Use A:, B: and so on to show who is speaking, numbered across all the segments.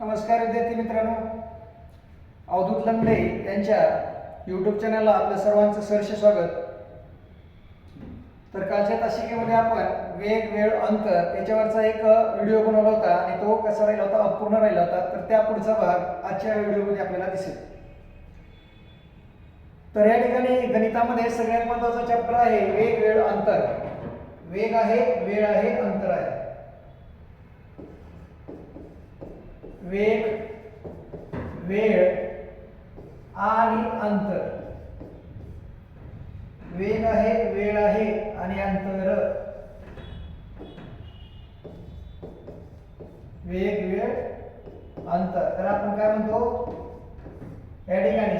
A: नमस्कार विद्यार्थी मित्रांनो, अवधूत लंगडे यांच्या यूट्यूब चॅनलला आपलं सर्वांचं सहर्ष स्वागत. तर कालच्या तासिकेमध्ये आपण वेग वेळ अंतर याच्यावरचा एक व्हिडिओ बनवला होता आणि तो कसा राहिला होता, अपूर्ण राहिला होता. तर त्या पुढचा भाग आजच्या व्हिडिओमध्ये आपल्याला दिसेल. तर या ठिकाणी गणितामध्ये सगळ्यात महत्त्वाचा चॅप्टर आहे वेग वेळ अंतर. वेग आहे, वेळ आहे, अंतर आहे. वेग, वेळ आणि अंतर. वेग आहे, वेळ आहे आणि अंतर. वेग, वेळ, अंतर. तर आपण काय म्हणतो या ठिकाणी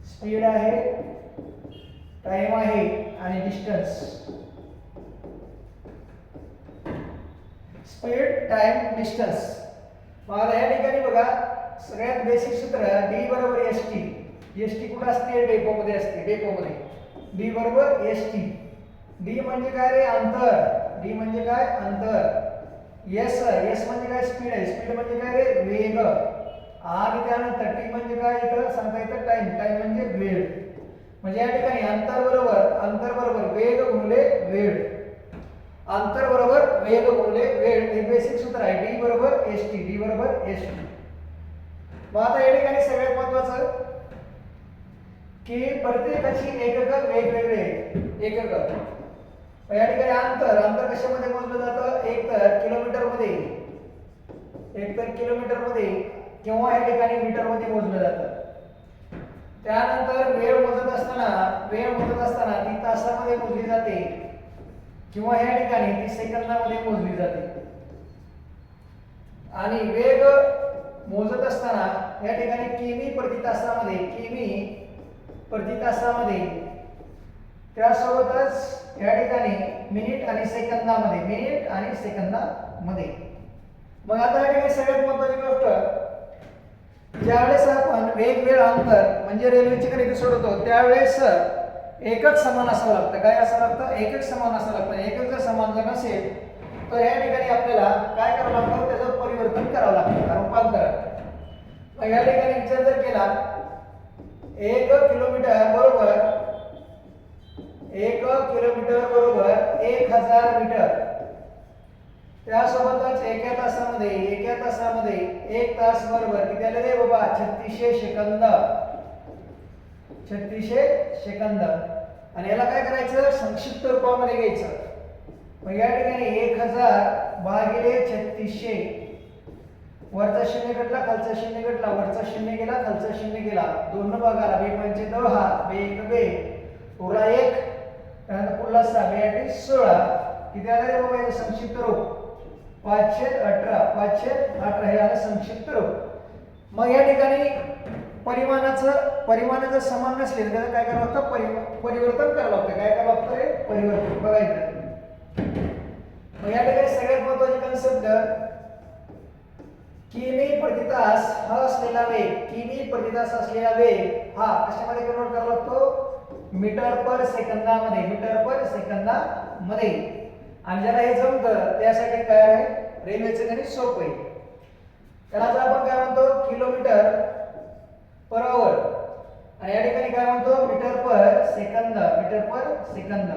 A: स्पीड आहे, टाइम आहे आणि डिस्टन्स. Speed, time, distance. मग आता या ठिकाणी बघा सगळ्यात बेसिक सूत्र d बरोबर st. st कुठे असते? डेपो मध्ये असते. डेपो मध्ये d बरोबर st. d म्हणजे काय रे? अंतर. d म्हणजे काय? अंतर. s म्हणजे काय? स्पीड आहे. स्पीड म्हणजे काय रे? वेग. आणि त्यानंतर t म्हणजे काय? इथं सांगता येतं टाइम. टाइम म्हणजे वेळ. म्हणजे या ठिकाणी अंतर बरोबर वेग गुणिले वेळ. अंतर बरोबर वेग गुणिले वेळ हे बेसिक सूत्र आहे. d बरोबर st. d बरोबर st. मग आता या ठिकाणी सगळ्यात महत्त्वाचं की प्रत्येकाची एकक वेगवेगळे आहेत. एकक या ठिकाणी अंतर कशामध्ये मोजलं जातं? एक तर किलोमीटर मध्ये किंवा या ठिकाणी मीटर मध्ये मोजलं जातं. त्यानंतर वेळ मोजत असताना ती तासामध्ये मोजली जाते किंवा या ठिकाणी ती सेकंदामध्ये मोजली जाते. आणि वेग मोजत असताना या ठिकाणी किमी प्रति तासामध्ये त्यासोबतच या ठिकाणी मिनिट आणि सेकंदामध्ये. मग आता या ठिकाणी सगळ्यात महत्त्वाची गोष्ट, ज्यावेळेस आपण वेग वेळ अंतर म्हणजे रेल्वेची गणिते सोडवतो त्यावेळेस एकक समान असावं लागतं. काय असावं लागतं? एकक समान असावं लागतं. एकक जर समान जर नसेल तर या ठिकाणी आपल्याला काय करावं लागतं? त्याचं परिवर्तन करावं लागतं, रूपांतर. मग या ठिकाणी विचार जर केला 1 किलोमीटर बरोबर 1000 मीटर. त्यासोबतच एका तासामध्ये 1 तास बरोबर किती आले रे बाबा? 3600 सेकंद. 3600 सेकंद. आणि याला काय करायचं? संक्षिप्त रूपामध्ये घ्यायचं. मग या ठिकाणी 1000 भागिले 3600. वरचा शून्य घटला, खालचा शून्य घटला, वरचा शून्य गेला, खालचा शून्य गेला. दोन भागाला 2 पंचे 10, 2 1 2 उरला 1. त्यानंतर पुढला 6, 2 8 16. किती आलं रे बाबा? हे संक्षिप्त रूप 518 हे आलं संक्षिप्त रूप. मग या ठिकाणी परिमाणाचं समान नसले तर काय करावं लागतं? परिवर्तन करावं लागतं. काय करावं लागतं रे? परिवर्तन. बघायचं. मग या ठिकाणी सगळ्यात महत्त्वाची कन्सेप्ट किमी प्रति तास हा असलेला वेग हा कशामध्ये कन्वर्ट करावा लागतो? मीटर पर सेकंदामध्ये. आणि ज्याला हे जमतं त्यासाठी काय आहे? रेल्वेचं गणित सोपं आहे. त्याला आपण काय म्हणतो? Kilometre per hour. आणि या ठिकाणी काय म्हणतो? Metre per second.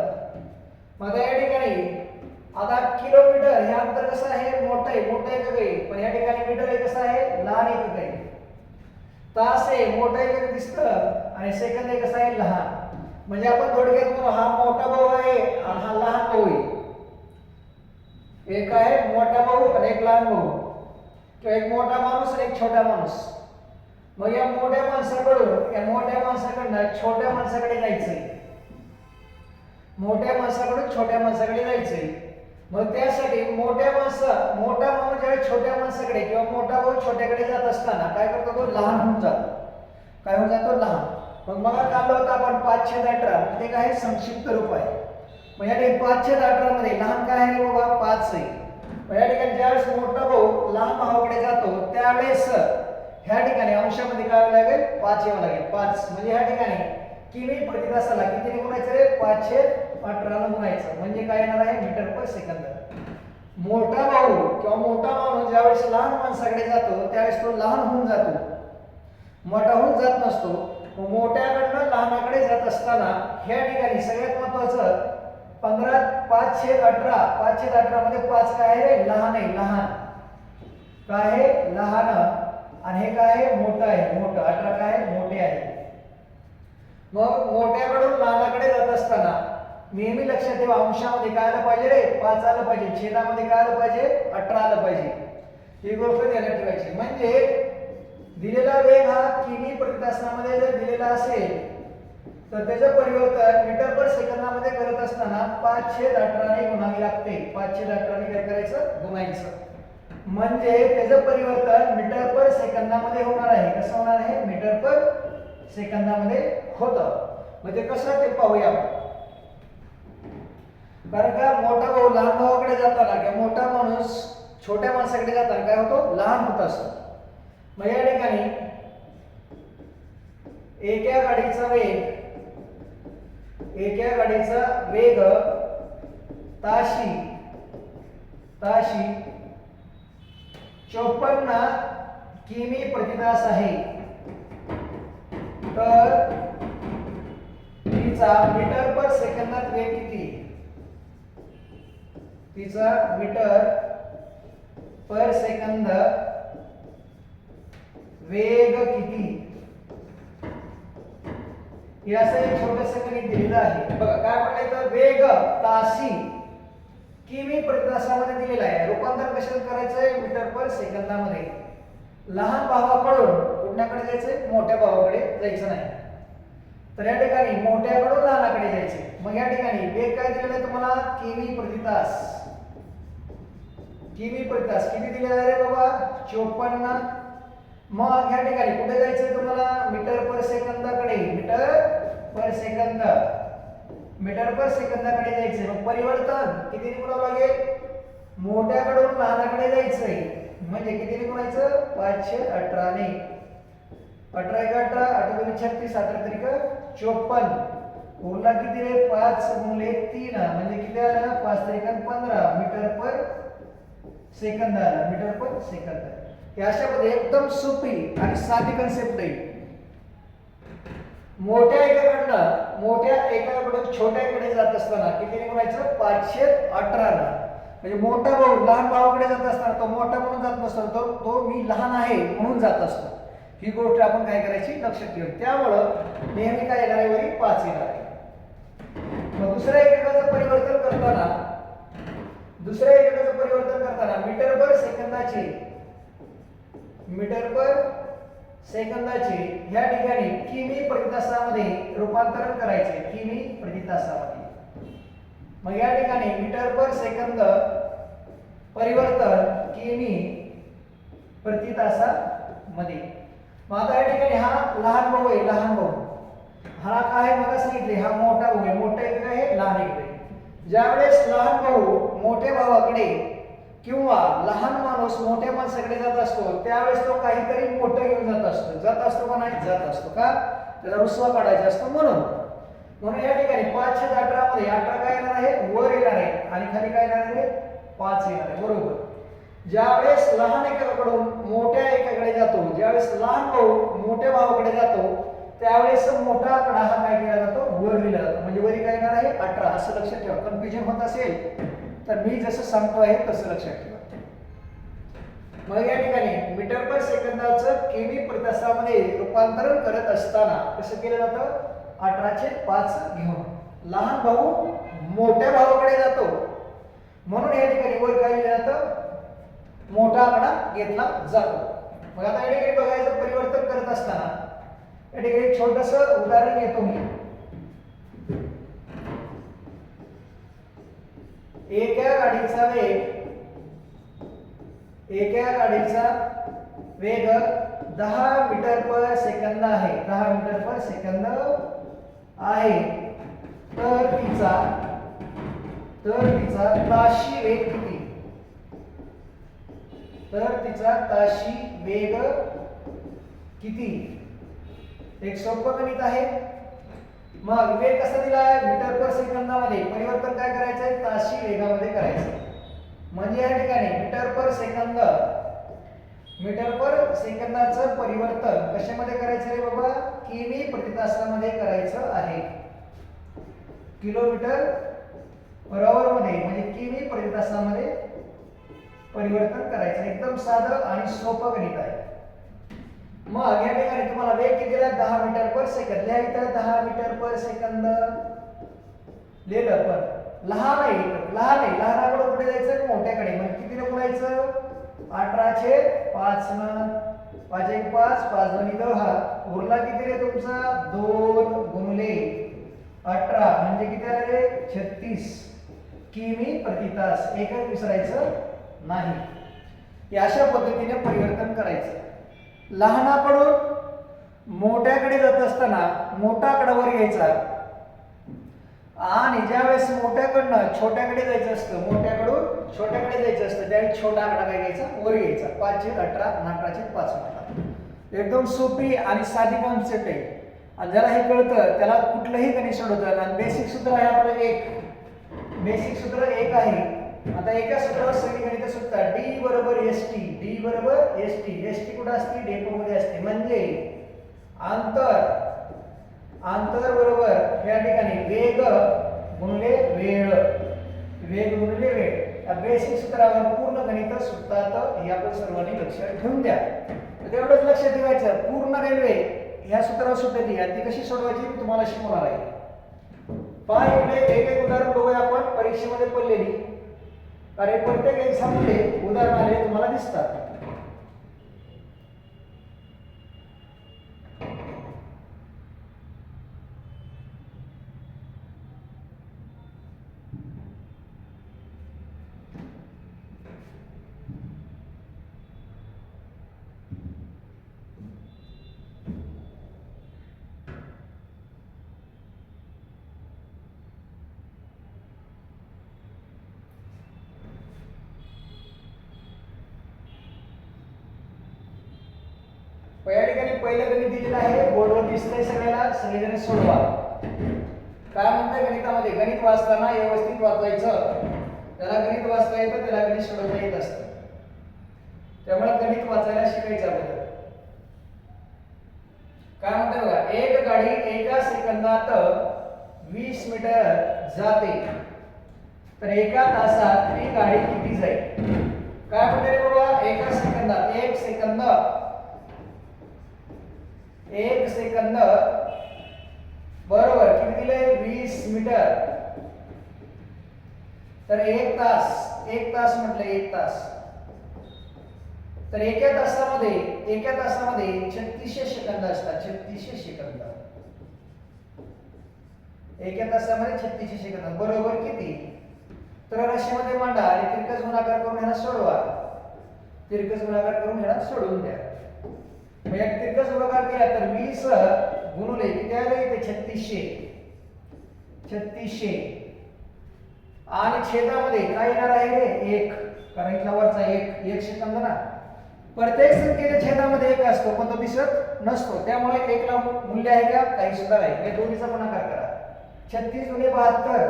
A: मग या ठिकाणी आता किलोमीटर हे अंतर कसं आहे? मोठं एकक आहे. पण या ठिकाणी मीटर हे कसं आहे? लहान एकक आहे. तास आहे मोठं एकक दिसतं आणि सेकंद हे कसं आहे? लहान. म्हणजे आपण थोडक्यात म्हणू हा मोठा भाऊ आहे आणि हा लहान भाऊ आहे. एक आहे मोठा भाऊ आणि एक लहान भाऊ, किंवा एक मोठा माणूस आणि एक छोटा माणूस. मग या मोठ्या माणसाकडनं छोट्या माणसाकडे जायचंय. मोठ्या छोट्या माणसाकडे जायचंय. मग त्यासाठी मोठा माणूस ज्यावेळी छोट्या माणसाकडे किंवा मोठा भाऊ छोट्याकडे जात असताना काय करतो? तो लहान होऊन जातो. काय होऊन जातो? लहान. मग काढलं होतं आपण 518. ते काय? संक्षिप्त रूप आहे. मग या ठिकाणी 518 मध्ये लहान काय आहे बाबा? 5 आहे. मग या ठिकाणी ज्यावेळेस मोठा भाऊ लहान भावाकडे जातो त्यावेळेस ह्या ठिकाणी अंशामध्ये काय लागेल? 5 यावं लागेल. 5 म्हणजे ह्या ठिकाणी किमी प्रति तासाला किती गुणायचं रे? 518 गुणायचं. म्हणजे काय येणार आहे? Metre per second. मोठा भाऊ किंवा मोठा माणूस ज्यावेळेस लहान माणसाकडे जातो त्यावेळेस तो लहान होऊन जातो, मोठा होऊन जात नसतो. मग मोठ्याकडनं लहानाकडे जात असताना ह्या ठिकाणी सगळ्यात महत्वाचं 15 5/18 5/18 मध्ये 5 काय आहे? लहान आहे. लहान काय आहे? लहान. आणि हे काय आहे? मोठं आहे. मोठं 18 काय आहे? मोठे आहे. मग मोठ्याकडून लहानाकडे जात असताना नेहमी लक्षात ठेवा, अंशामध्ये काय आलं पाहिजे रे? 5 आलं पाहिजे. छेदामध्ये काय आलं पाहिजे? 18 आलं पाहिजे. ही गोष्ट ध्यानात ठेवायची. म्हणजे दिलेला वेग हा किमी प्रति तासामध्ये जर दिलेला असेल तर त्याचं परिवर्तन मीटर पर सेकंदामध्ये करत असताना 5/18 ने गुणावे लागते. 5/18 ने काय करायचं? गुणायचं. म्हणजे त्याचं परिवर्तन मीटर पर सेकंदामध्ये होणार आहे. कसं होणार आहे? मीटर पर सेकंदामध्ये होतं. म्हणजे कसं ते पाहूया. कारण का मोठा भाऊ लहान भावाकडे जाताना किंवा मोठा माणूस छोट्या माणसाकडे जाताना काय होतो? लहान होत असतो. मग या ठिकाणी एका गाडीचा वेग ताशी 54 किमी प्रति तास आहे. तर तिचा मीटर पर सेकंदात वेग किती? तिचा मीटर पर सेकंद वेग किती? हे असं एक छोटंसं गणित दिलेलं आहे. बघा काय म्हटलंय तर वेग ताशी किमी प्रति तासामध्ये दिलेला आहे. रूपांतर कशात करायचंय? मीटर पर सेकंदामध्ये. लहान भावाकडून कुठल्याकडे जायचंय? मोठ्या भावाकडे जायचं नाही. तर या ठिकाणी मोठ्याकडून लहानाकडे जायचे. मग या ठिकाणी वेग काय दिलेला आहे तुम्हाला? किमी प्रति तास. किमी प्रति तास किती दिलेला आहे रे बाबा? 54. मग ह्या ठिकाणी कुठे जायचंय तुम्हाला? मीटर पर सेकंदाकडे. मीटर पर सेकंदाकडे जायचंय. मग परिवर्तन किती गुणावं लागेल? मोठ्याकडून लहानाकडे जायचंय. म्हणजे किती गुणायचं? 5/18 ने. 18 × 18 8 × 36 18 × 54. उरला किती रे? 5 × 3 म्हणजे किती आलं? 5 × 15 मीटर पर सेकंद आला. Metre per second. हे अशा पद्धतीने एकदम सोपी आणि साधी कन्सेप्ट आहे. मोठ्या एकाकडून छोट्याकडे जात असताना किती गुणायचं? 5/18 ला. म्हणजे मोठा भाऊ लहान भावाकडे जात असताना तो मोठा म्हणून जात नसतो, तो मी लहान आहे म्हणून जात असतो. ही गोष्ट आपण काय करायची? लक्षात ठेवून. त्यामुळं नेहमी काय येणार आहे? वरी 5 येणार आहे. मग दुसऱ्या एककाचं परिवर्तन करताना मीटर पर सेकंदाचे ह्या ठिकाणी किमी प्रति तासामध्ये रूपांतरण करायचे. किमी प्रति तासामध्ये. मग या ठिकाणी मीटर पर सेकंद परिवर्तन किमी प्रति तासामध्ये. मग आता या ठिकाणी हा लहान भाऊ आहे. लहान भाऊ हा काय मला सांगितले? हा मोठा भाऊ आहे. मोठा एक आहे, लहान एक आहे. ज्यावेळेस लहान भाऊ मोठ्या भावाकडे किंवा लहान माणूस मोठ्या माणसाकडे जात असतो त्यावेळेस तो काहीतरी मोठं घेऊन जात असतो का नाही? जात असतो. का? त्याला रुसवा काढायचा असतो म्हणून या ठिकाणी 5/18 मध्ये 18 काय येणार आहे? वर येणार आहे आणि खाली काय येणार आहे? 5 येणार आहे. बरोबर. ज्यावेळेस लहान एकाकडून मोठ्या एकाकडे जातो, ज्यावेळेस लहान भाऊ मोठ्या भावाकडे जातो त्यावेळेस मोठा आकडा हा काय केला जातो? वर लिहिला जातो. म्हणजे वरी काय येणार आहे? 18. असं लक्षात ठेवा. कन्फ्युजन होत असेल तर मी जसं सांगतो आहे तसं लक्षात ठेवा. मग या ठिकाणी मीटर पर सेकंदाचं किमी प्रति तासामध्ये रूपांतरण करत असताना कसं केलं जातं? 18/5 घेऊन. लहान भाऊ मोठ्या भावाकडे जातो म्हणून या ठिकाणी वर काय लिहिलं जातं? मोठा आकडा घेतला जातो. मग आता या ठिकाणी बघायचं परिवर्तन करत असताना या ठिकाणी एक छोटंसं उदाहरण घेतो मी. एका गाडीचा वेग 10 मीटर पर सेकंद आहे. 10 मीटर पर सेकंद आहे. तर तिचा ताशी वेग किती? एक सोपं गणित आहे. मग वेग कसा दिला आहे? मीटर पर सेकंदामध्ये. परिवर्तन काय करायचंय? ताशी वेगामध्ये करायचं. म्हणजे या ठिकाणी मीटर पर सेकंदाचं परिवर्तन कशामध्ये करायचं रे बाबा? किमी प्रति तासामध्ये करायचं आहे. किलोमीटर पर आवर मध्ये म्हणजे किमी प्रति तासामध्ये परिवर्तन करायचं. एकदम साधं आणि सोपं गणित आहे. मग या ठिकाणी तुम्हाला वेग किती दिला? 10 मीटर पर सेकंद. लिहा इथं 10 मीटर पर सेकंद लिहिलं. पण लहान आहे लहानाकडे कुठे जायचं? मोठ्याकडे. म्हणजे कितीने गुणायचं? 18/5 न 5 5 2 10. उरला किती रे तुमचा? 2 गुणिले 18 म्हणजे किती आले रे? 36 किमी प्रति तास. एकच विसरायचं नाही. या अशा पद्धतीने परिवर्तन करायचं. लहानाकडून मोठ्याकडे जात असताना मोठा आकडा वर घ्यायचा आणि ज्यावेळेस मोठ्याकडनं छोट्याकडे जायचं असतं, मोठ्याकडून छोट्याकडे जायचं असतं, त्यावेळी छोटा आकडा काय घ्यायचा? वर घ्यायचा. 5/18 आणि 18/5 म्हणतात. एकदम सोपी आणि साधी कॉन्सेप्ट आहे. आणि ज्याला हे कळतं त्याला कुठलंही गणित सोडवतं. आणि बेसिक सूत्र आहे आपलं एक. बेसिक सूत्र एक आहे. आता एका सूत्रावर सगळी गणितं सुटतात. D बरोबर ST. D बरोबर ST. ST कुठे असते? डेपो मध्ये असते. म्हणजे अंतर बरोबर या ठिकाणी वेग गुणिले वेळ. वेग गुणिले वेळ. या बेसिक सूत्रावर पूर्ण गणितं सुटतात. हे आपण सर्वांनी लक्षात ठेवून द्या. तेवढंच लक्षात ठेवायचं. पूर्ण रेल्वे या सूत्रावर सुटते आणि ती कशी सोडवायची मी तुम्हाला शिकवणार आहे. पहा इकडे एक उदाहरण बघूया आपण परीक्षेमध्ये पडलेली. कारण प्रत्येक एक्झाम मध्ये उदाहरण आले तुम्हाला दिसतात. या ठिकाणी पहिलं गणित दिलेलं आहे. बोर्डवर दिसतंय सगळ्याला. सगळेजण सोडवा. काय म्हणतंय गणितामध्ये? गणित वाचताना व्यवस्थित वाचायचं. त्याला गणित वाचता येतं, त्याला गणित सोडवता येत असतं. त्यामुळे गणित वाचायला शिकायचं अगोदर. काय म्हणतंय बघा? एक गाडी एका सेकंदात 20 मीटर जाते, तर एका तासात ती गाडी किती जाईल? काय म्हणतंय बाबा? एका सेकंदात. एक सेकंद बरोबर किती दिले? 20 मीटर. तर एक तास म्हटलं 1 तास. तर एका तासामध्ये 3600 सेकंद असतात. 3600 सेकंद. एका तासामध्ये 3600 सेकंद बरोबर किती? तर राशीमध्ये मांडा आणि तिरकस गुणाकार करून ह्याला सोडवा. तिरकस गुणाकार करून ह्याला सोडवून द्या. मग एक तिरकस गुणाकार केला तर 20 गुणिले किती आले? ते 3600 आणि छेदामध्ये काय येणार आहे रे? 1. कारण इथला वरचा 1 सेकंद ना. प्रत्येक संख्येच्या छेदामध्ये 1 असतो पण तो दिसत नसतो. त्यामुळे 1 ला मूल्य आहे का? काही सुद्धा नाही. हे दोन्हीचा गुणाकार करा. 36 गुणिले 72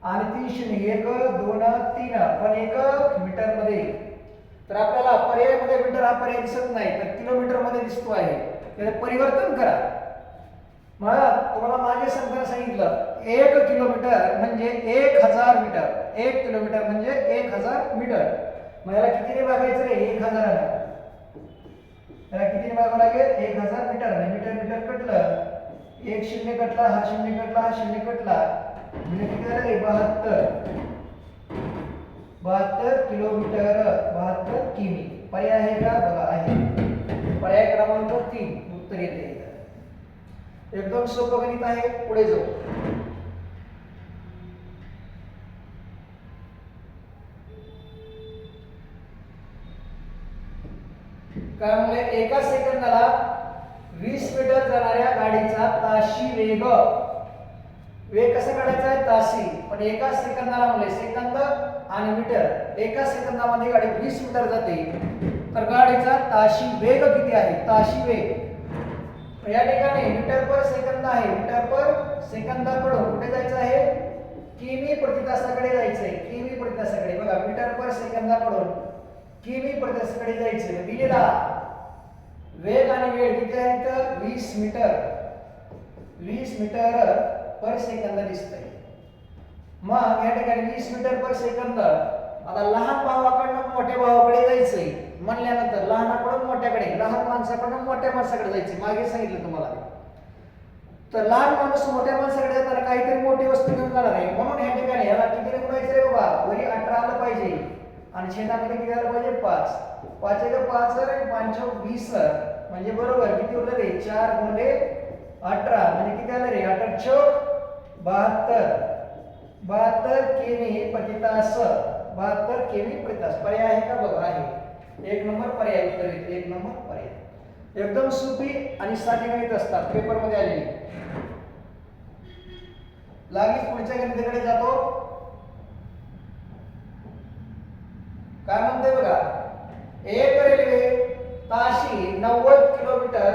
A: आणि 3 शून्य 1 2 3 पण 1 मीटर मध्ये. तर आपल्याला पर्यायामध्ये मीटर हा पर्याय दिसत नाही, तर किलोमीटर मध्ये दिसतो आहे. त्याचे परिवर्तन करा. मग तुम्हाला मागे सांगितलं 1 किलोमीटर म्हणजे 1000 मीटर. 1 किलोमीटर म्हणजे 1000 मीटर. मग याला कितीने भागायचं रे? 1000 ला. याला कितीने भागावं लागेल? 1000 मीटर. आणि मीटर कटलं. 1 शून्य कटला, हा शून्य कटला, हा शून्य कटला. म्हणजे किती झालं रे? 72 किलोमीटर. 72 किमी. पर्याय आहे का? बघा आहे. पर्याय क्रमांक 3 उत्तर येते. एकदम सोपं गणित आहे. पुढे जाऊ. काय म्हणले? एका सेकंदाला 20 मीटर जाणाऱ्या गाडीचा ताशी वेग कसा काढायचा आहे? ताशी. पण एका सेकंदाला म्हणले सेकंद आणि मीटर. एका सेकंदामध्ये गाडी 20 मीटर जाते, तर गाडीचा ताशी वेग किती आहे? ताशी वेग या ठिकाणी मीटर पर सेकंद आहे. मीटर पर सेकंदाकडून कुठे जायचं आहे? किमी प्रति तासाकडे जायचंय, किमी प्रति तासाकडे. बघा मीटर पर सेकंदाकडून किमी प्रति तासाकडे जायचंय. दिलेला वेग आणि वेळ किती आहे तर 20 मीटर, 20 मीटर पर सेकंद दिसतंय. मग या ठिकाणी 20 मीटर पर सेकंद. आता लहान भावाकडून मोठ्या भावाकडे जायचंय म्हणल्यानंतर लहानाकडून मोठ्याकडे, लहान माणसाकडून मोठ्या माणसाकडे जायचंय. मागे सांगितलं तुम्हाला. तर लहान माणूस मोठ्या माणसाकडे जाताना काहीतरी मोठी वस्तू घेऊन जाणार आहे, म्हणून या ठिकाणी याला किती गुणायचं रे बाबा, वरी 18 आलं पाहिजे आणि छेदामध्ये किती आलं पाहिजे 5. 5 एक 5 आणि 5 20 म्हणजे बरोबर किती उरलं रे 4 गुणिले 18 म्हणजे किती आलं रे 8 चौक 72 किमी प्रति तास. 72 किमी प्रति तास. पर्याय आहे का बघा, आहे. 1 नंबर पर्याय उत्तर येते. 1 नंबर पर्याय. एकदम सोपी आणि साधी गणित असतात पेपर मध्ये आलेली. लागलीच पुढच्या गणिताकडे जातो. काय म्हणते बघा, एक रेल्वे ताशी 90 किलोमीटर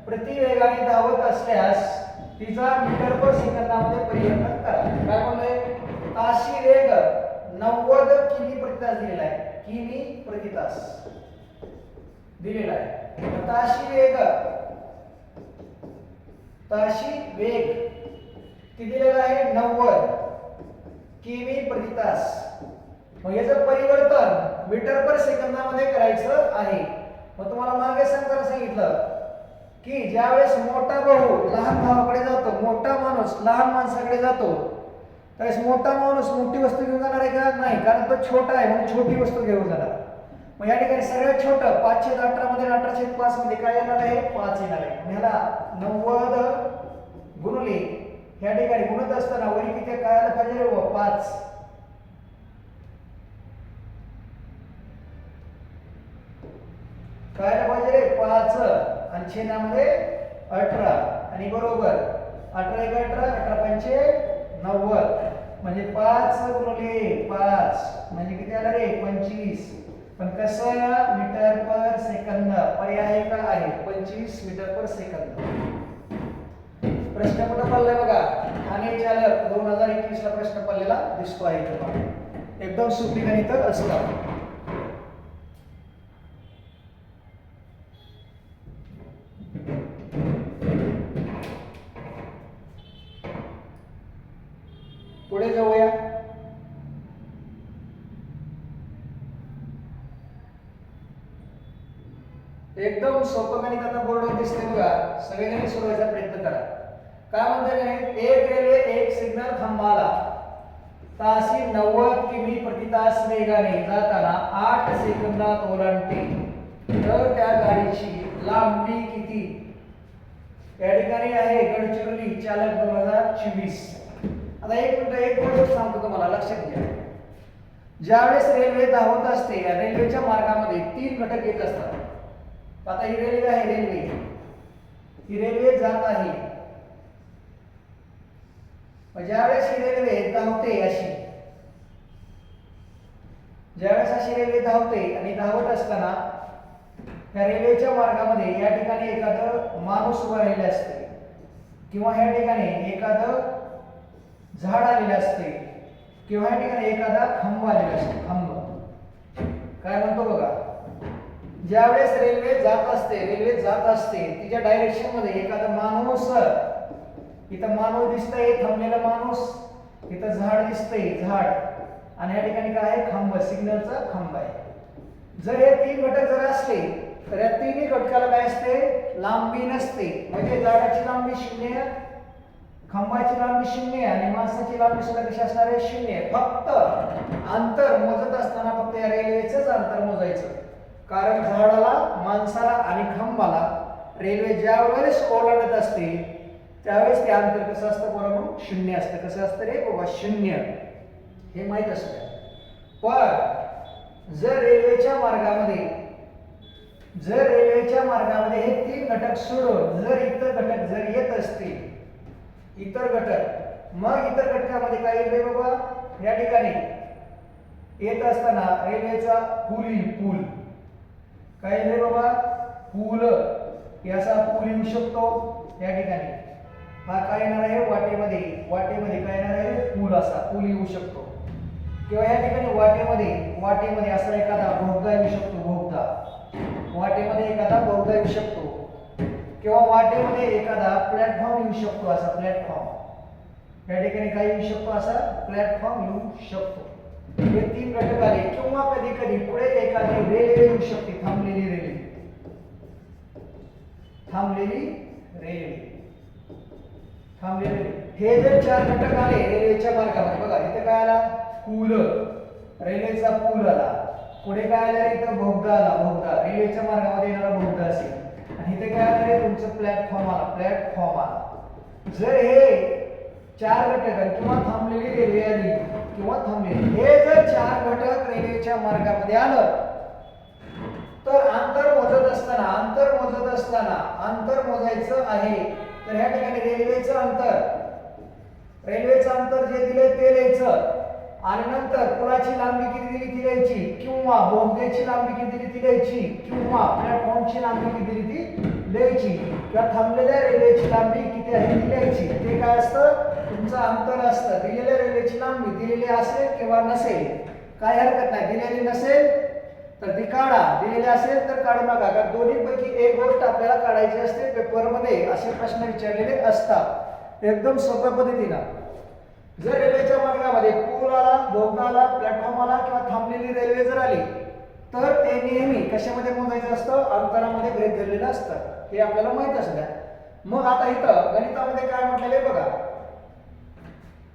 A: प्रति वेगाने धावत असल्यास तिचा मीटर पर सेकंदामध्ये परिवर्तन करा. काय म्हणलंय, ताशी वेग 90 किमी प्रति तास दिलेला आहे, किमी प्रति तास दिलेला आहे. ताशी वेग किती दिलेला आहे 90 किमी प्रति तास. मग याचं परिवर्तन मीटर पर सेकंदामध्ये करायचं आहे. मग तुम्हाला मागे सांगताना सांगितलं की ज्यावेळेस मोठा भाऊ लहान भावाकडे जातो, मोठा माणूस लहान माणसाकडे जातो, त्यावेळेस मोठा माणूस मोठी वस्तू घेऊन जाणार आहे का नाही, कारण तो छोटा आहे म्हणून छोटी वस्तू घेऊन जाणार. मग या ठिकाणी सगळ्यात छोटं 5/18 मध्ये 18/5 मध्ये काय येणार आहे 5 येणार आहे. ह्याला 90 गुणिले या ठिकाणी गुणत असताना वरी किती काय आलं पाहिजे 5. काय आलं पाहिजे रे 5 आणि छेदामध्ये 18 आणि बरोबर 18 1 18 18 5 90 म्हणजे 5 गुणिले 5 म्हणजे किती आलं रे 25. पण कसं मीटर पर सेकंद. पर्याय आहे का आहे 25 मीटर पर सेकंद. प्रश्न कुठं पडलाय बघा, ठाणे चालक 2021 ला प्रश्न पडलेला दिसतो आहे तुम्हाला. एकदम सोपी गणित असतात. पुढे जाऊया. एकदम सोपं गणित आता बोर्डवर दिसतंय बघा, सगळ्यांनी सोडवायचा प्रयत्न करा. काय म्हणते गणित, एक रेल्वे एक सिग्नल खांबाला ताशी 90 किमी प्रति तास वेगाने जाताना 8 सेकंदात ओलांडते, तर त्या गाडीची लांबी किती. या ठिकाणी आहे गडचिरोली, चालक 2024. आता एक गोष्ट सांगतो तुम्हाला, लक्षात घ्या. ज्यावेळेस रेल्वे धावत असते या रेल्वेच्या मार्गामध्ये 3 घटक येत असतात. आता ही रेल्वे आहे, ही रेल्वे जात आहे. ज्यावेळेस ही रेल्वे धावते अशी, ज्यावेळेस अशी रेल्वे धावते आणि धावत असताना या रेल्वेच्या मार्गामध्ये या ठिकाणी एखादं माणूस उभा राहिला असते किंवा या ठिकाणी एखादं झाड आलेलं असते किंवा या ठिकाणी एखादा खांब आलेला असतो. खांब काय म्हणतो बघा, ज्यावेळेस रेल्वे जात असते तिच्या डायरेक्शन मध्ये एखादा माणूस, इथं माणूस दिसतंय थांबलेला माणूस, इथं झाड दिसतंय झाड, आणि या ठिकाणी काय आहे खांब, सिग्नलचा खांब आहे. जर हे 3 घटक जर असले तर या तिन्ही घटकाला काय असते लांबी नसते. म्हणजे झाडाची लांबी 0, खांबाची लांबी 0 आणि माणसाची लांबी सुद्धा कशी असणार आहे 0. फक्त अंतर मोजत असताना फक्त या रेल्वेचंच अंतर मोजायचं, कारण झाडाला, माणसाला आणि खांबाला रेल्वे ज्या वेळेस ओलांडत असते त्यावेळेस ते अंतर कसं असतं बरोबर 0 असतं. कसं असतं रे बाबा 0, हे माहित असतं. पण जर रेल्वेच्या मार्गामध्ये हे 3 घटक सोडून जर इतर घटक जर येत असतील, मग इतर घटकामध्ये काय येईल बाबा, या ठिकाणी येत असताना रेल्वेचा पूल काय येईल बाबा, पूल, याचा पूल येऊ शकतो या ठिकाणी. हा काय येणार आहे वाटेमध्ये काय येणार आहे पूल असा पूल येऊ शकतो किंवा या ठिकाणी वाटेमध्ये असा एखादा बोगदा येऊ शकतो वाटेमध्ये एखादा बोगदा येऊ शकतो किंवा वाटेमध्ये एखादा प्लॅटफॉर्म येऊ शकतो असा प्लॅटफॉर्म या ठिकाणी काय येऊ शकतो असा प्लॅटफॉर्म येऊ शकतो हे 3 घटक आले किंवा कधी कधी पुढे एखादी रेल्वे येऊ शकते थांबलेली रेल्वे हे जर 4 घटक आले रेल्वेच्या मार्गामध्ये बघा इथे काय आला पूल रेल्वेचा पूल आला पुढे काय आलं इथं बोगदा आला रेल्वेच्या मार्गामध्ये येणारा बोगदा असेल आणि इथे काय आलं तुमचं प्लॅटफॉर्म आला जर हे 4 घटक किंवा थांबलेली रेल्वे आली किंवा थांबलेली हे जर 4 घटक रेल्वेच्या मार्गामध्ये आलं तर अंतर मोजत असताना अंतर मोजायचं आहे तर ह्या ठिकाणी रेल्वेचं अंतर जे दिले ते लिहायचं आणि नंतर पुलाची लांबी किती दिली ती लिहायची किंवा बोगद्याची लांबी किती दिली ती लिहायची किंवा प्लॅटफॉर्मची लांबी किती दिली ती लिहायची किंवा थांबलेल्या रेल्वेची लांबी किती आहे ती लिहायची ते काय असतं तुमचं अंतर असतं दिलेल्या रेल्वेची लांबी दिलेली असेल किंवा नसेल काय हरकत नाही दिलेली नसेल तर ती काढा दिलेली असेल तर काढू नका कारण दोन्हीपैकी एक गोष्ट आपल्याला काढायची असते पेपरमध्ये असे प्रश्न विचारलेले असतात एकदम सोप्या पद्धतीनं जर रेल्वेच्या मार्गामध्ये पूल आला बोगदा आला प्लॅटफॉर्म आला किंवा थांबलेली रेल्वे जर आली तर ते नेहमी कशामध्ये मोजायचं असतं अंतरामध्ये गृहीत धरलेलं असतं हे आपल्याला माहित असतं मग आता इथं गणितामध्ये काय म्हटलेलं बघा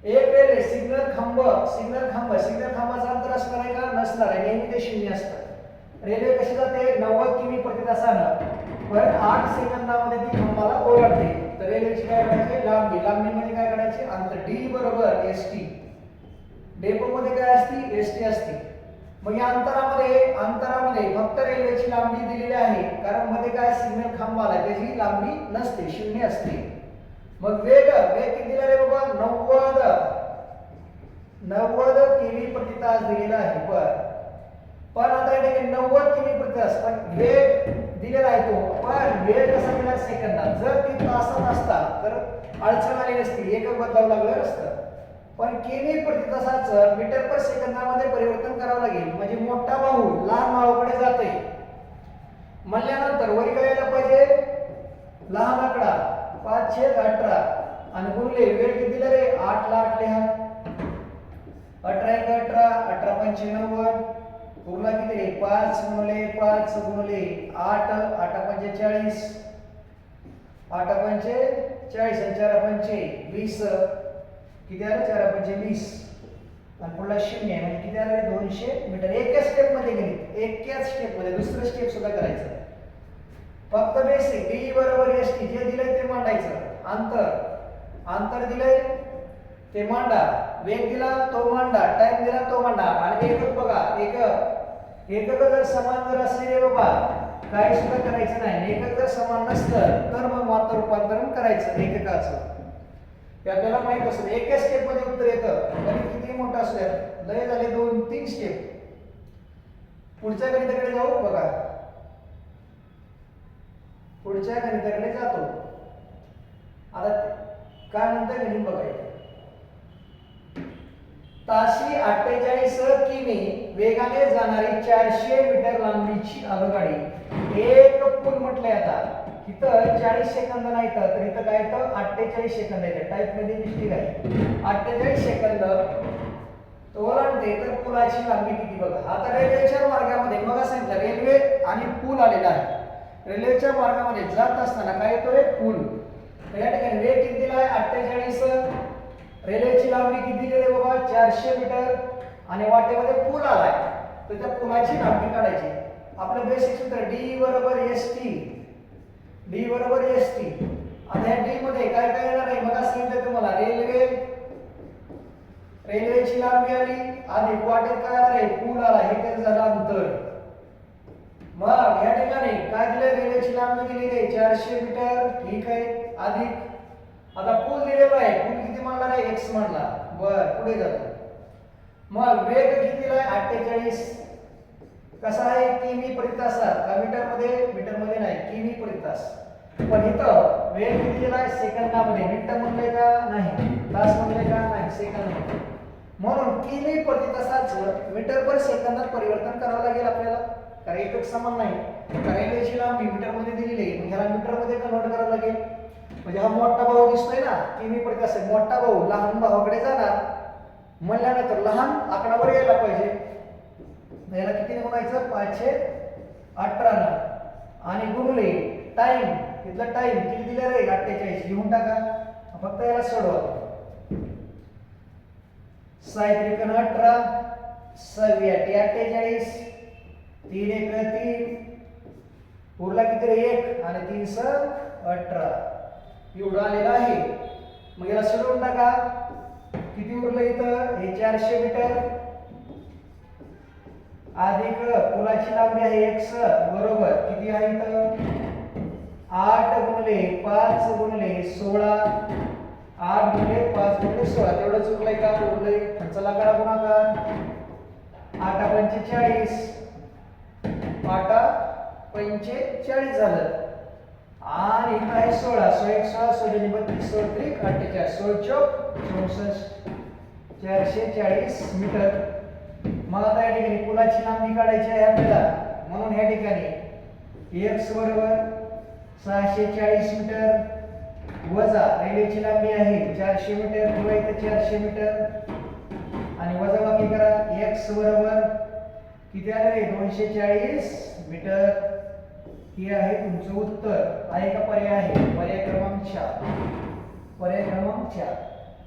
A: एक रेल्वे सिग्नल खांबाचं अंतर असणार आहे का नसणार आहे नेहमी ते 0 असतं रेल्वे कशी जाते 90 किमी प्रति तासानं पण 8 सेकंदामध्ये ती खांबाला ओलांडते तर रेल्वेची काय करायची लांबी मध्ये काय करायची अंतर d बरोबर st डेपो मध्ये काय असते st असते मग या अंतरामध्ये फक्त रेल्वेची लांबी दिलेली आहे कारण मध्ये काय सिग्नल खांब आला त्याची लांबी नसते 0 असते मग वेग किती दिला रे बाबा 90 किमी प्रति तास दिलेला आहे पण आता इथे 90 किमी प्रति तास पण वेग दिलेला आहे तो पण वेग कसा दिला सेकंदात जर ती तासात असता तर अडचण आली नसती एकक बदलावं लागलं असतं पण किमी प्रति तासाचं मीटर पर सेकंदामध्ये परिवर्तन करावं लागेल म्हणजे मोठा भाऊ लहान भाऊकडे जातोय म्हणल्यानंतर वरी काय यायला पाहिजे लहान आकडा 5/18 आणि गुणले वेळ किती दिला रे 8 ला 8 लिहा 18 18 90 पूर्ण किती रे 5 गुणले 5 गुणले 8 8 45 8 45 आणि 4 पंचे 20 किती आलं 4 पंचे 20 आणि पुढला 0 म्हणजे किती आलं 200 मीटर एकाच स्टेप मध्ये गेली एकाच स्टेप मध्ये दुसरं स्टेप सुद्धा करायचं फक्त बेसिक d बरोबर st जे दिलंय ते मांडायचं अंतर दिलंय ते मांडा वेग दिला तो मांडा टाइम दिला तो मांडा आणि एकक बघा एकक जर समान जर असले बाबा काही सुद्धा करायचं नाही एकक जर समान नसलं तर मग मात्र रूपांतरण करायचं एककाचं हे आपल्याला माहित असतं एका स्टेप मध्ये उत्तर येतं गणित किती मोठं असू द्या लय झाले 2-3 स्टेप पुढच्या गणिताकडे जाऊ बघा पुढच्या गणिताकडे जातो आता काय म्हणतं गणित बघायचं ताशी 48 किमी वेगाने जाणारी 400 मीटर लांबीची आगगाडी एक पूल म्हटलंय आता इथं 40 सेकंद नाही तर इथं काय येतं 48 सेकंद येतं टाइप मध्ये मिस्टेक आहे 48 सेकंद तो ओलांडते तर पुलाची लांबी किती बघा आता रेल्वेच्या मार्गामध्ये मग सांगितलं रेल्वे आणि पूल आलेला आहे रेल्वेच्या मार्गामध्ये जात असताना काय येतो रे पूल तर या ठिकाणी वेग किती दिला आहे 48 रेल्वेची लांबी किती दिली रे बाबा 400 मीटर आणि वाटेमध्ये पूल आलाय तर त्या पुलाची लांबी काढायची आपलं बेसिक सूत्र d बरोबर st आता या d मध्ये काय काय येणार आहे मला सांगितलं तुम्हाला रेल्वेची लांबी आली आणि वाटेत काय आला रे पूल आला हे त्याचं झालं अंतर मग या ठिकाणी काय दिलं रेल्वेची लांबी दिली रे 400 मीटर ठीक आहे अधिक आता पूल दिलेला आहे पूल किती मानला आहे x मानला बर पुढे जातो मग वेग किती दिलाय 48 कसा आहे किमी प्रति तासात का मीटर मध्ये नाही किमी प्रति तास पण इथं वेळ किती दिला आहे सेकंदामध्ये, मिनिटं म्हणले का नाही, तास म्हणले का नाही, सेकंद. म्हणून किमी प्रति तासाचं मीटर पर सेकंदात परिवर्तन करावं लागेल आपल्याला, कारण एकक समान नाही. रेल्वेची लांबी मीटर मध्ये दिलेली आहे, मग ह्याला मीटर मध्ये कन्वर्ट करावं लागेल. म्हणजे हा मोठा भाऊ दिसतोय ना किमी प्रति तास, मोठा भाऊ लहान भावाकडे जाणार म्हणल्यानंतर लहान आकडावर यायला पाहिजे. याला किती गुणायचं 518 आणि गुणले टाइम, इथला टाइम किती दिला रे 48, लिहून टाका. फक्त याला सोडवा. 6 × 18 6 48 3 × 3 उरला किती रे 1 आणि 3 × 18 एवढं आलेलं आहे. मग याला सोडवून टाका. किती उरलं इथं, हे 400 मीटर अधिक पुलाची लांबी आहे x बरोबर किती आहे इथं 8 × 5 × 16, 8 × 5 × 16 तेवढं चुकलंय का, उरलंय. चला करा गुणाकार. 8 × 45 8 45 झालं आणि इथं आहे 16, 16 16 32 16 48 16 64 440 मीटर. मग आता या ठिकाणी पुलाची लांबी काढायची आहे आपल्याला, म्हणून या ठिकाणी x बरोबर 640 मीटर वजा रेल्वेची लांबी आहे 400 मीटर किंवा इथे 400 मीटर आणि वजाबाकी करा. x बरोबर किती आले रे 240 मीटर. हे आहे तुमचं उत्तर. आहे का पर्याय आहे, पर्याय क्रमांक 4. पर्याय क्रमांक 4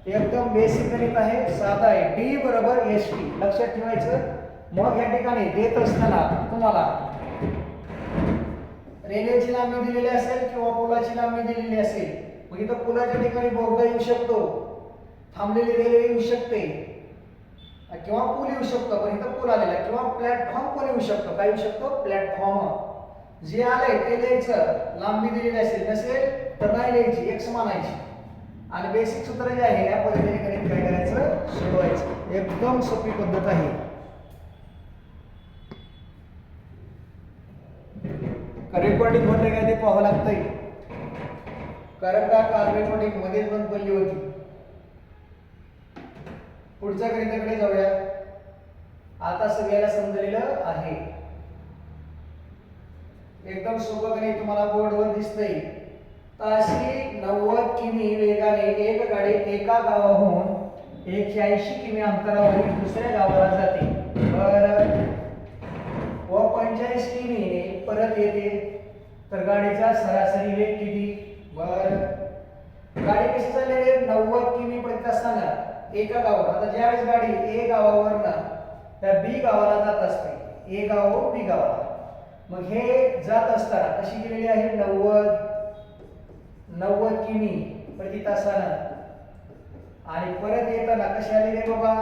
A: एकदम बेसिक गणित आहे, साधा आहे. डी बरोबर st लक्षात ठेवायचं. मग या ठिकाणी देत असताना तुम्हाला रेल्वेची लांबी दिलेली असेल किंवा पुलाची लांबी दिलेली असेल, मग इथं पुलाच्या ठिकाणी बोगदा येऊ शकतो, थांबलेली रेल्वे येऊ शकते किंवा पूल येऊ शकतो. पण इथं पूल आलेला किंवा प्लॅटफॉर्म पण येऊ शकतो. काय येऊ शकतो, प्लॅटफॉर्म. जे आलंय ते लिहायचं, लांबी दिलेली असेल नसेल तर नाही लिहायची, x मानायची. आणि बेसिक सूत्र जे आहे या पद्धतीने गणित काय करायचं, सोडवायचं. एकदम सोपी पद्धत आहे. रेकॉर्डिंग होते काय ते पाहावं लागतंय, कारण का काल रेकॉर्डिंग मध्येच बंद पडली होती. पुढच्या गणिताकडे जाऊया. आता सगळ्याला समजलेलं आहे. एकदम सोपं गणित तुम्हाला बोर्डवर दिसतंय. ताशी 90 किमी वेगाने एक गाडी एका गावाहून 180 किमी अंतरावरील दुसऱ्या गावाला जाते. बरं, व 45 किमीने परत येते, तर गाडीचा सरासरी वेग किती? बरं, गाडी कशी चालली 90 किमी प्रति तासाने एका गावावर. आता ज्यावेळेस गाडी ए गावावरनं त्या बी गावाला जात असते, ए गावावरून बी गावाला, मग हे जात असताना कशी गेलेली आहे 90 किमी प्रति तासानं आणि परत येताना कशी आलेली आहे बाबा,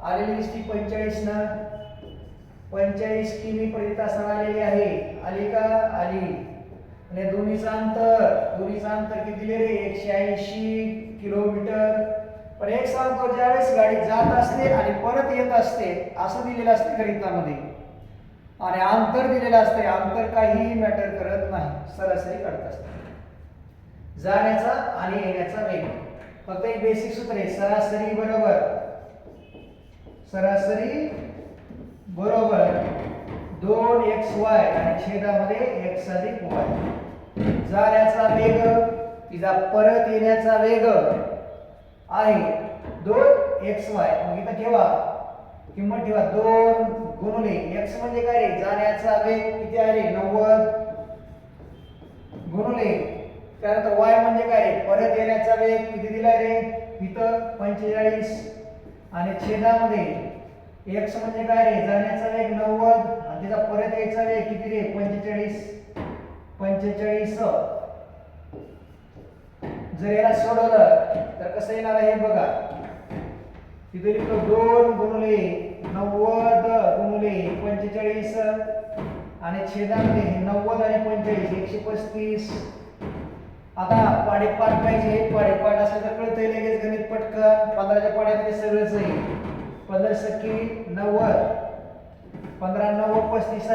A: आलेली दिसती 45 न 45 किमी प्रति तासानं आलेली आहे. आली का, आली. आणि दोन्हीचं अंतर किती दिले रे 180 किलोमीटर. पण एक सांगतो, ज्यावेळेस गाडी जात असते आणि परत येत असते असं दिलेलं असते गणितामध्ये आणि अंतर दिलेलं असते, अंतर काही मॅटर करत नाही, सरासरी काढत असते. जाण्याचा आणि येण्याचा वेग फक्त एक बेसिक सूत्र आहे, सरासरी बरोबर 2xy आणि छेदामध्ये x अधिक y. जाण्याचा वेग तिचा परत येण्याचा वेग आहे 2xy. मग इथं ठेवा, किंमत ठेवा 2 गुणिले x म्हणजे काय रे, जाण्याचा वेग किती आहे रे 90 गुणिले त्यानंतर y म्हणजे काय रे, परत येण्याचा वेग किती दिलाय रे इथं 45 आणि छेदामध्ये x म्हणजे काय रे, जाण्याचा वेग 90 आणि त्याचा परत यायचा वेग किती रे 45. जर याला सोडवलं तर कसं येणार आहे बघा, तिथे लिहितो 2 गुणिले 90 गुणिले 45 आणि छेदामध्ये 90 आणि 45 135. आता पाडेपाठ पाहिजे, पाडेपाठ असेल तर कळतंय लगेच गणित पटकन. 15च्या पाड्यामध्ये सगळंच आहे. 15 × 90 15 9 35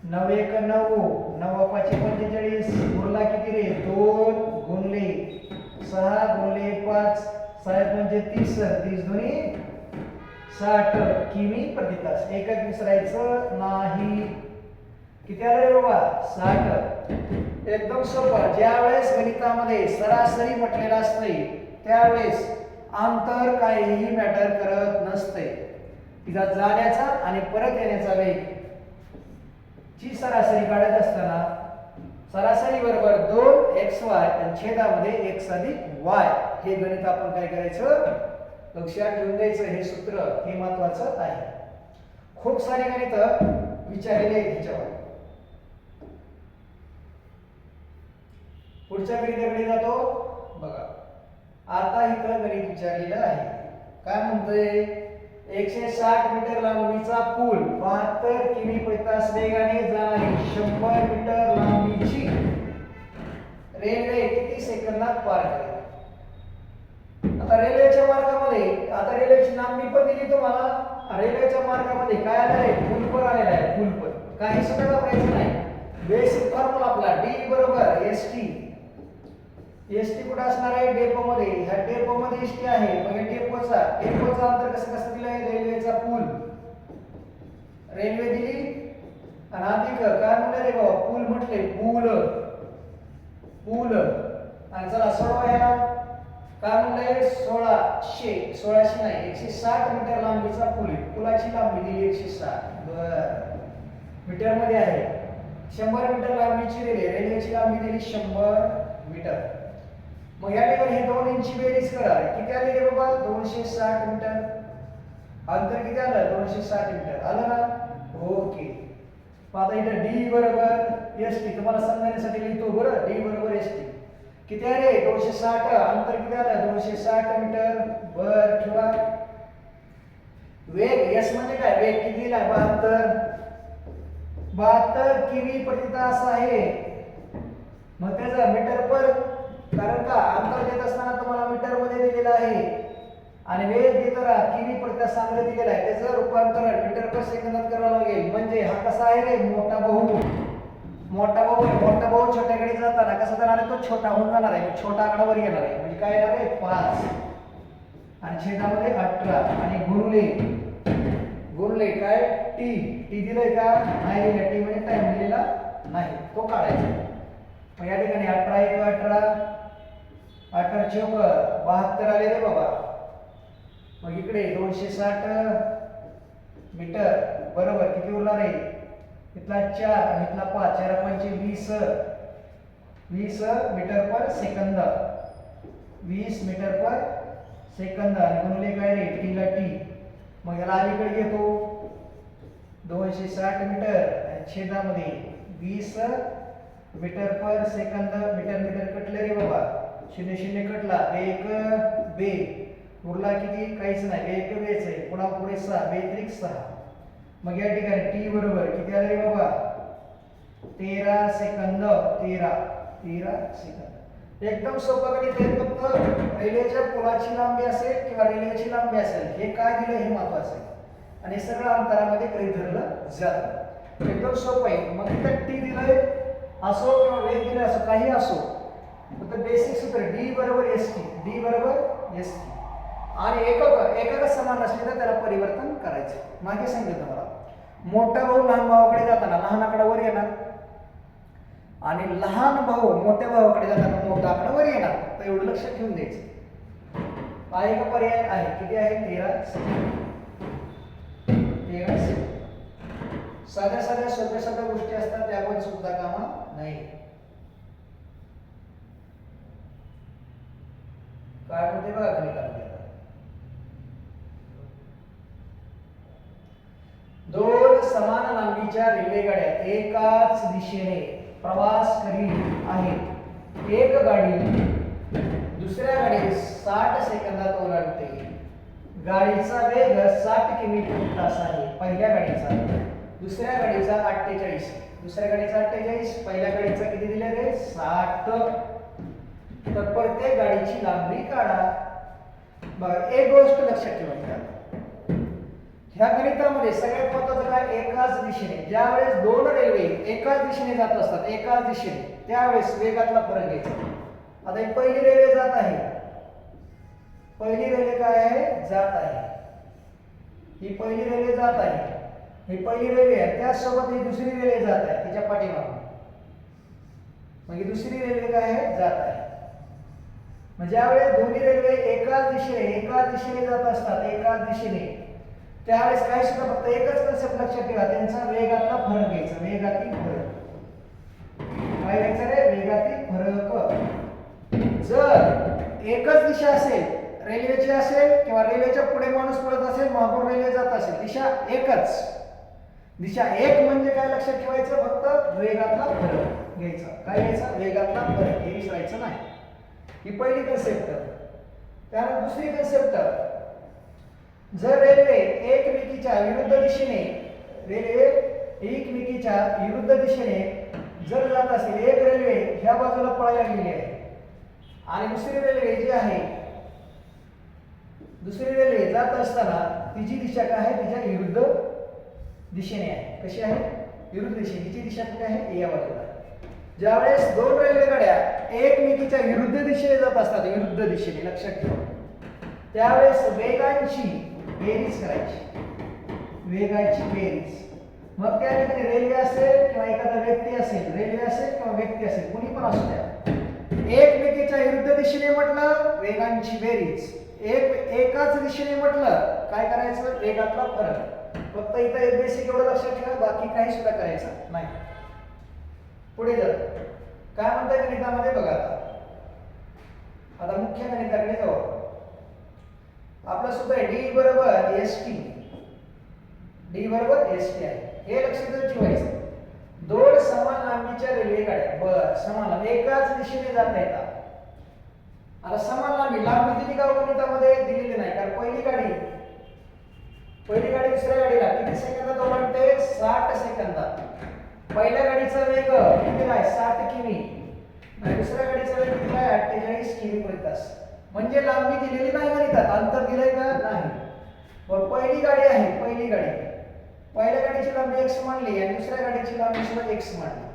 A: 9 एक 9, 9 पाचे 45, उरला किती रे 2 गुणले 6 गुणले 5, 6 म्हणजे 30, 30 दुनी 60 किमी प्रति तास. एकक विसरायचं नाही. किती आलं रे बाबा 60. एकदम सोपं. ज्या वेळेस गणितामध्ये सरासरी म्हटलेलं असते त्यावेळेस अंतर काहीही मॅटर करत नसते. तिचा जाण्याचा आणि परत येण्याचा वेग ची सरासरी काढत असताना सरासरी बरोबर 2xy आणि छेदामध्ये x अधिक y हे गणित आपण काय करायचं लक्षात ठेवून द्यायचं. हे सूत्र हे महत्वाचं आहे. खूप सारे गणित विचारलेले आहेत ह्याच्यावर. पुढच्या गणिताकडे जातो बघा. आता इथं गणित विचारलेलं आहे. काय म्हणतोय 160 मीटर लांबीचा पूल 72 किमी प्रति तास वेगाने जाणारी 100 मीटर लांबीची रेल्वे किती सेकंदात पार करेल. आता रेल्वेच्या मार्गामध्ये आता रेल्वेची लांबी पण दिली तुम्हाला. रेल्वेच्या मार्गामध्ये काय आलेलं आहे पूल पण आलेला आहे. पूल पण काही सुद्धा वापरायचं नाही. बेसिक फॉर्म्युला आपला D बरोबर ST. एसटी कुठे असणार आहे डेपो मध्ये. ह्या डेपो मध्ये एसटी आहे. मग डेपोचा अंतर कसं दिलंय रेल्वेचा पूल रेल्वे दिली आणि अधिक काय म्हणलं रे बाबा पूल म्हटले पूल पूल आणि चला सोडवा ह्याला काय म्हणलंय 1600 नाही 160 मीटर लांबीचा पूल आहे. पुलाची लांबी दिली 160 मीटर मध्ये आहे. 100 मीटर लांबीची रेल्वेची लांबी दिली 100 मीटर. मग या ठिकाणी हे दोन्हींची बेरीज करा. किती आली रे बाबा 260 मीटर. अंतर किती आलं 260 मीटर आलं ना. ओके. आता इथे D बरोबर ST तुम्हाला समजण्यासाठी लिहितो बरं. D बरोबर ST किती आहे 260. अंतर किती आलं 260 मीटर. बर ठेवा. वेग S म्हणजे काय वेग किती दिला 72 किमी प्रति तास आहे. मग त्याचा मीटर पर कारण का अंतर देत असताना तुम्हाला मीटर मध्ये दिलेला आहे आणि वेग देताना किमी प्रति तास सांगले दिलेला आहे. त्याचं रूपांतरण मीटर पर सेकंदात करावं लागेल. म्हणजे हा कसा आहे रे मोठा भाऊ मोठा भाऊ छोट्याकडे जाताना कसा जाणार आहे तो छोटा होऊन जाणार आहे. छोटा आकडावर येणार आहे. म्हणजे काय येणार आहे 5 आणि छेदामध्ये 18 आणि गुणले काय टी दिलंय का नाही दिलं. टी म्हणजे टाइम दिलेला नाही तो काढायचा. मग या ठिकाणी 18 1 18 18 चौक 72 आले रे बाबा. मग इकडे 260 मीटर बरोबर किती उरणार आहे इथला 4 आणि इथला 5 4 5 20 metre per second 20 metre per second आणि गुणले काय रे टी ला टी. मग याला अलीकडे घेतो 260 मीटर आणि छेदामध्ये 20 मीटर पर सेकंद. मीटर कटले रे बाबा 0 कटला. एक बे उरला किती काहीच नाही. एक बेच आहे पुन्हा पुढे 6 बेत्रिक 6. मग या ठिकाणी टी बरोबर किती आले रे बाबा 13 सेकंद 13 सेकंद. एकदम सोपं गणित आहे. फक्त रेल्वेच्या पुलाची लांबी असेल किंवा रेल्वेची लांबी असेल हे काय दिलं हे महत्वाचं आहे आणि सगळं अंतरामध्ये काही धरलं जातं. एकदम सोपं आहे. मग इथं टी दिलंय असो किंवा वेग दिले असो काही असो फक्त बेसिक सूत्र D बरोबर ST आणि एकक समान असले तर त्याला परिवर्तन करायचं. मागे सांगितलं मला मोठा भाऊ लहान भावाकडे जाताना लहान आकडा वर येणार आणि लहान भाऊ मोठ्या भावाकडे जाताना मोठा आकडा वर येणार. तर एवढं लक्षात ठेवून द्यायचं. हा एक पर्याय आहे. किती आहे 13 सेकंद. साध्या सोप्या गोष्टी असतात त्या आपण सुद्धा कामा नाही. काय म्हणते बघा गणितामध्ये आता 2 समान लांबीच्या रेल्वेगाड्या एकाच दिशेने प्रवास करीत आहेत. एक गाडी दुसऱ्या गाडीस 60 सेकंदात ओलांडते. गाडीचा वेग 60 किमी प्रति तास आहे पहिल्या गाडीचा. दुसऱ्या गाडीचा 48. दुसऱ्या गाडीचा 48 पहिल्या गाडीचा किती दिले रे 60. तर प्रत्येक गाडीची लांबी काढा. बघा एक गोष्ट लक्षात ठेवायची ह्या गणितामध्ये सगळ्यात महत्त्वाचं काय, एकाच दिशेने ज्यावेळेस दोन रेल्वे एकाच दिशेने जात असतात, एकाच दिशेने, त्यावेळेस वेगातला फरक घ्यायचा. आता ही पहिली रेल्वे जात आहे, पहिली रेल्वे काय आहे, जात आहे. ही पहिली रेल्वे जात आहे, ही पहिली रेल्वे आहे, त्याचसोबत ही दुसरी रेल्वे जात आहे तिच्या पाठीमागे. म्हणजे दुसरी रेल्वे काय आहे, जात आहे. म्हणजे ज्यावेळेस दोन्ही रेल्वे एकाच दिशेने जात असतात, एकाच दिशेने, त्यावेळेस काय सुद्धा फक्त एकच कन्सेप्ट लक्षात ठेवा, त्यांचा वेगातला फरक घ्यायचा. वेगातील फरक काय घ्यायचं रे, वेगातील फरक. जर एकच दिशा असेल, रेल्वेची असेल किंवा रेल्वेच्या पुढे माणूस पळत असेल, मागून रेल्वे जात असेल, दिशा एकच, दिशा एक म्हणजे काय लक्षात ठेवायचं, फक्त वेगातला फरक घ्यायचा. काय घ्यायचा, वेगातला फरक, हे विसरायचं नाही. ही पहिली कन्सेप्ट. त्यानंतर दुसरी कन्सेप्ट, जर रेल्वे एकमेकीच्या विरुद्ध दिशेने, रेल्वे एकमेकीच्या विरुद्ध दिशेने जर जात असेल, एक रेल्वे ह्या बाजूला पळायला गेली आहे आणि दुसरी रेल्वे जी आहे, दुसरी रेल्वे जात असताना तिची दिशा काय आहे, तिच्या विरुद्ध दिशेने आहे. कशी आहे, विरुद्ध दिशेने. तिची दिशा कुठे आहे, या बाजूला. ज्यावेळेस दोन रेल्वे गाड्या एकमेकीच्या विरुद्ध दिशेने जात असतात, विरुद्ध दिशेने, लक्षात ठेवा, त्यावेळेस वेगांची बेरीज करायची, वेगाची बेरीज. मग त्या ठिकाणी रेल्वे असेल किंवा एखादा व्यक्ती असेल, रेल्वे असेल किंवा व्यक्ती असेल, कुणी पण असू द्या, एकमेकीच्या विरुद्ध दिशेने म्हटलं वेगांची बेरीज, एकाच दिशेने म्हटलं काय करायचं, वेगातला फरक. फक्त इथं एक बेसिक एवढं लक्षात ठेवा, बाकी काही सुद्धा करायचं नाही. पुढे जातो, काय म्हणताय गणितामध्ये बघा. आता मुख्य गणिताकडे जाऊ. आपलं सूत्र आहे डी बरोबर एस टी, डी बरोबर एस टी आहे. हे लक्षात ठेवायचं. दोन समान लांबीच्या रेल्वे गाड्या, समान लांबी एकाच दिशेने जात येतात. आता समान लांबी दिली का गणितामध्ये, दिलेली नाही. कारण पहिली गाडी दुसऱ्या गाडीला किती सेकंदात ओलांडते, 60 सेकंदात. पहिल्या गाडीचा वेग किती आहे, 60 किमी, आणि दुसऱ्या गाडीचा वेग किती आहे, 48 किमी प्रति तास. म्हणजे लांबी दिलेली नाही गणितात, अंतर दिलंय का, नाही. मग पहिली गाडी आहे, पहिली गाडी, पहिल्या गाडीची लांबी x मानली आणि दुसऱ्या गाडीची लांबी सुद्धा x मानली.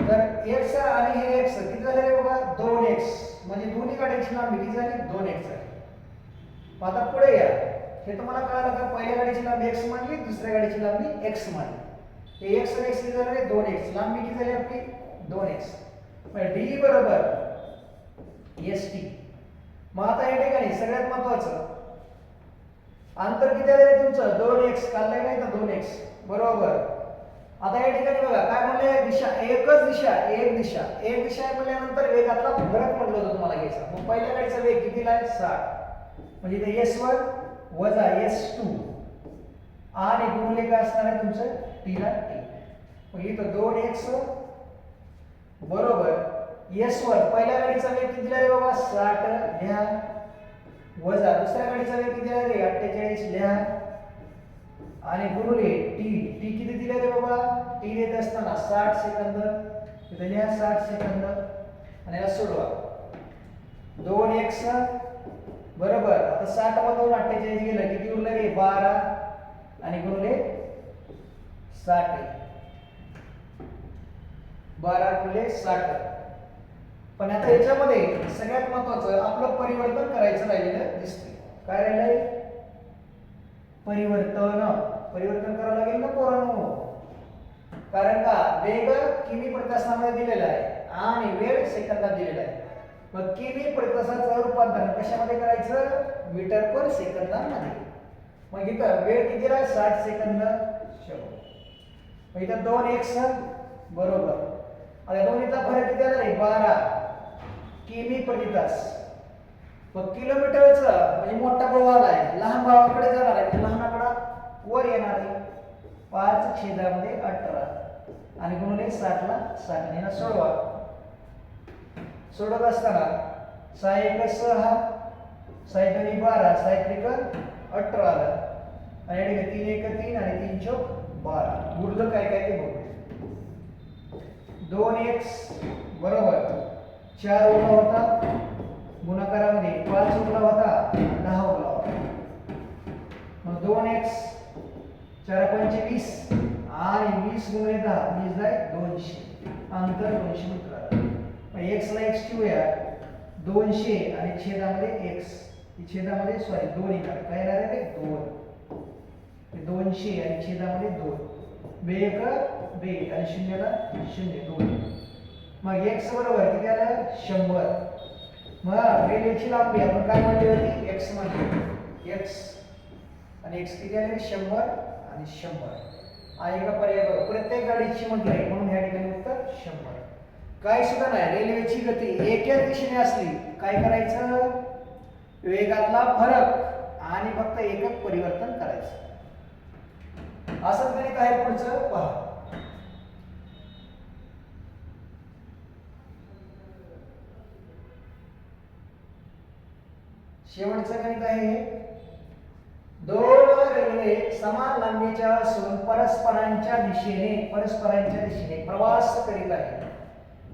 A: तर x आणि हे x किती झाले रे बघा, 2x. म्हणजे दोन्ही गाडीची लांबी किती झाली, 2x झाली. आता पुढे या, हे तुम्हाला कळालं का, पहिल्या गाडीची लांबी x मानली, दुसऱ्या गाडीची लांबी x मानली. हे x आणि x किती झाले, 2x. लांबी किती झाली आपली, 2x. म्हणजे d बरोबर st. मग आता या ठिकाणी सगळ्यात महत्त्वाचं, अंतर किती आहे तुमचं, 2x. काढलंय नाही तर 2x बरोबर. आता या ठिकाणी बघा काय म्हणले, दिशा एकच दिशा, एक दिशा आहे म्हणल्यानंतर वेगातला फरक म्हटलं होतं तुम्हाला घ्यायचा. मग पहिल्या गाडीचा वेग कितीला आहे, 60. म्हणजे इथे s1 वजा s2 आणि गुणिले काय असणार आहे तुमचं, t ला t. मग इथं 2x बरोबर s1 पहिल्या गाडीचा वेग किती दिला रे बाबा, 60 लिहा, वजा दुसऱ्या गाडीचा वेग किती आहे रे, 48 लिहा, आणि गुणिले t किती दिले रे बाबा, t देत असताना 60 सेकंद, इथे लिहा 60 सेकंद, आणि याला सोडवा. 2x बरोबर, आता 60 मधून 48 गेलं, किती उरलं रे, 12, आणि गुणिले 60, 12 गुणिले 60. पण आता याच्यामध्ये सगळ्यात महत्त्वाचं आपलं परिवर्तन करायचं राहिलेलं दिसतंय. काय राहिलंय, परिवर्तन करावं लागेल ना पोरांनो. कारण का, वेग किमी प्रति तासामध्ये दिलेला आहे आणि वेळ सेकंदात दिलेला आहे. मग किमी प्रति तासाचं रूपांतरण कशामध्ये करायचं, मीटर पर सेकंदामध्ये. मग इथं वेळ किती आहे, 60 सेकंद. मग इथं 2x बरोबर, आता दोन्हीचा फरक किती आला रे, 12 किमी प्रति तास. मग किलोमीटरचं म्हणजे मोठा भाव आलाय, लहान भावाकडे जाणार आहे, लहान आकडा वर येणार आहे, 5/18 आणि गुणिले 60 ला 60 ने सोडवा. सोडत असताना 6 1 6, 6 2 12, 6 3 18 आलं, आणि 3 1 3 आणि 3 4 12. उरलं काय काय ते बघू. 2x बरोबर 4 उरला होता, गुणाकारामध्ये 5 उरला होता, 10 उरला होता. मग 2x 4 पंचे 20 आणि 20 गुणिले 10 20 जाय 200 अंतर 200 मीटर आलं. मग x ला x ठेवूया 200 आणि छेदामध्ये x छेदामध्ये सॉरी 2 येणार काय येणार आहे ते 2 200 आणि छेदामध्ये 2 बे एक बे आणि शून्याला 0 2 मग x बरोबर किती आलं 100. मग रेल्वेची लांबी आपण काय म्हणली होती x म्हणली x आणि x किती आले 100 आणि 100 आणि एका पर्याय प्रत्येक गाडीची म्हटलं आहे म्हणून ह्या ठिकाणी उत्तर 100. काय सुद्धा नाही रेल्वेची गती एकाच दिशेने असली काय करायचं वेगातला फरक आणि फक्त एकक परिवर्तन करायचं. असंच गणित आहे पुढचं पहा. शेवटचं गणित आहे दोन रेल्वे समान लांबीच्या असून परस्परांच्या दिशेने प्रवास करीत आहेत.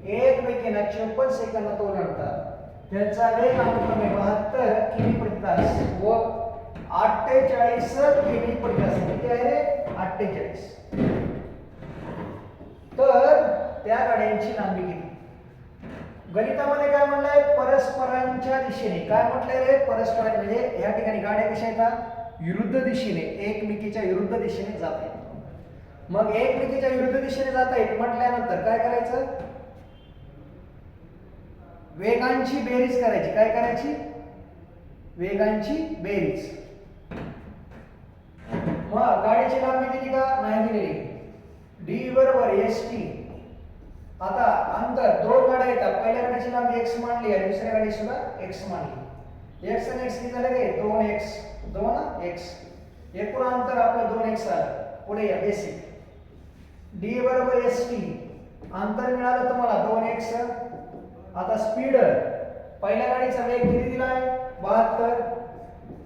A: एकमेकींना 54 सेकंदात ओलांडतात. त्यांचा वेग अनुक्रमे 72 किमी प्रति तास व 48 किमी प्रति तास किती आहे रे 48. तर त्या गाड्यांची लांबी किती. गणितामध्ये काय म्हणलंय परस्परांच्या दिशेने काय म्हटलंय रे परस्पर म्हणजे या ठिकाणी गाड्या कशा येतात विरुद्ध दिशेने एकमेकीच्या विरुद्ध दिशेने जात आहेत. मग एकमेकीच्या विरुद्ध दिशेने जात आहेत म्हटल्यानंतर काय करायचं वेगांची बेरीज करायची. काय करायची वेगांची बेरीज. मग गाडीची लांबी दिली का नाही दिलेली d बरोबर st. आता अंतर दोन गाड्या येतात पहिल्या गाडीची लांबी x मानली आणि दुसऱ्या गाडी सुद्धा x मानली. x आणि x किती झाले रे 2x एकूण अंतर आपलं 2x आलं. पुढे या बेसिक d बरोबर st अंतर मिळालं तुम्हाला 2x. आता स्पीड पहिल्या गाडीचा वेग किती दिलाय 72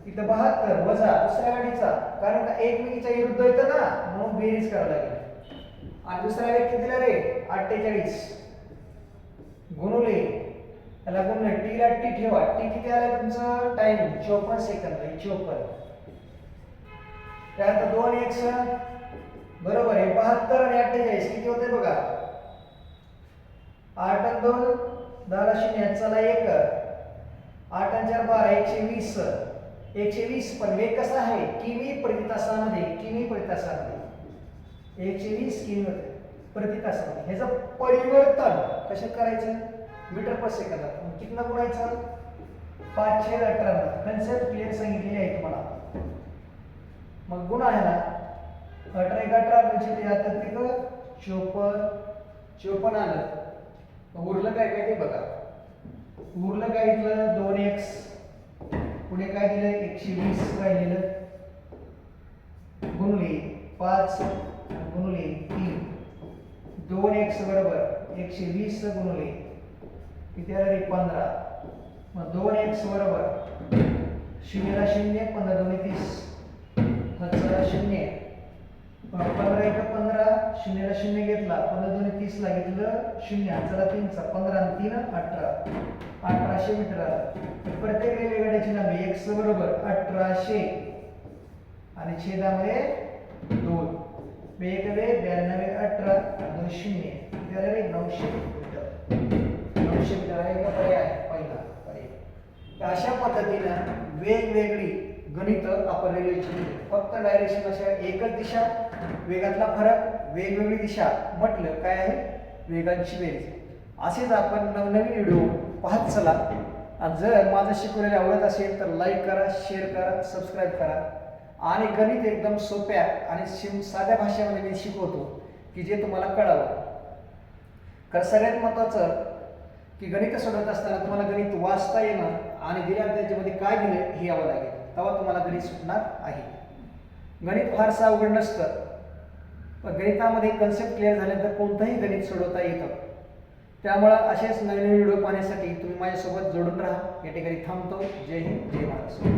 A: इथं 72 वजा दुसऱ्या गाडीचा कारण का एकमेकीच्या विरुद्ध येतं ना म्हणून बेरीज करावी लागेल. आणि दुसरा वेग किती दिला रे 48 गुणुले त्याला गुणले t ला t ठेवा t किती आलं तुमचं टाइम 54 सेकंद 54. त्यानंतर 2x बरोबर आहे 72 आणि 48 किती होते बघा 8 आणि 2 10 शून्य चला 1 8 आणि 4 12 120 पण वेग कसा आहे किमी प्रति तासामध्ये 120 किमी प्रति तासामध्ये. ह्याचं परिवर्तन कसं करायचं मीटर पर सेकंदात कितना गुणायचं 518 कन्सेप्ट क्लिअर सांगितलेली आहे तुम्हाला. मग गुणा आहे ना 18 1 18 म्हणजे ते आता ते 54 आलं. उरलं काय काय ते बघा उरलं काय इथलं 2x पुढे काय दिलं 120 राहिलेलं गुणले 5 गुणले 3 2x बरोबर 120 गुणले किती आलं रे 15. मग 2x बरोबर 0 ला 0 15 2 30 5 0 15 1 15 0 ला 0 घेतला 15 2 30 ला घेतलं 0 चला 3 चा 15 आणि 3 18 1800 मीटर आलं. प्रत्येक रेल्वेगाडीची लांबी x बरोबर 1800 आणि छेदामध्ये 2 वेग 92 18 2 0 किती आले रे 900 मीटर. 900 मीटर आहे का पर्याय पहिला पर्याय. अशा पद्धतीनं वेगवेगळी गणित आपण रेल्वेची फक्त डायरेक्शन अशा एकच दिशा वेगातला फरक वेगवेगळी दिशा म्हटलं काय आहे वेगांची बेरीज. असेच आपण नवनवीन व्हिडिओ पाहत चला. आणि जर माझं शिकवलेलं आवडत असेल तर लाईक करा शेअर करा सबस्क्राईब करा. आणि गणित एकदम सोप्या आणि साध्या भाषेमध्ये मी शिकवतो की जे तुम्हाला कळावं. कारण सगळ्यात महत्त्वाचं की गणित सोडवत असताना तुम्हाला गणित वाचता येणं आणि दिल्या त्याच्यामध्ये काय दिलं हे यावं लागेल तेव्हा तुम्हाला गणित सुटणार आहे. गणित फारसं अवघड नसतं पण गणितामध्ये कन्सेप्ट क्लिअर झाल्यानंतर कोणतंही गणित सोडवता येतं. त्यामुळं असेच नवीन व्हिडिओ पाहण्यासाठी तुम्ही माझ्यासोबत जोडून राहा. या ठिकाणी थांबतो. जय हिंद जय महाराष्ट्र.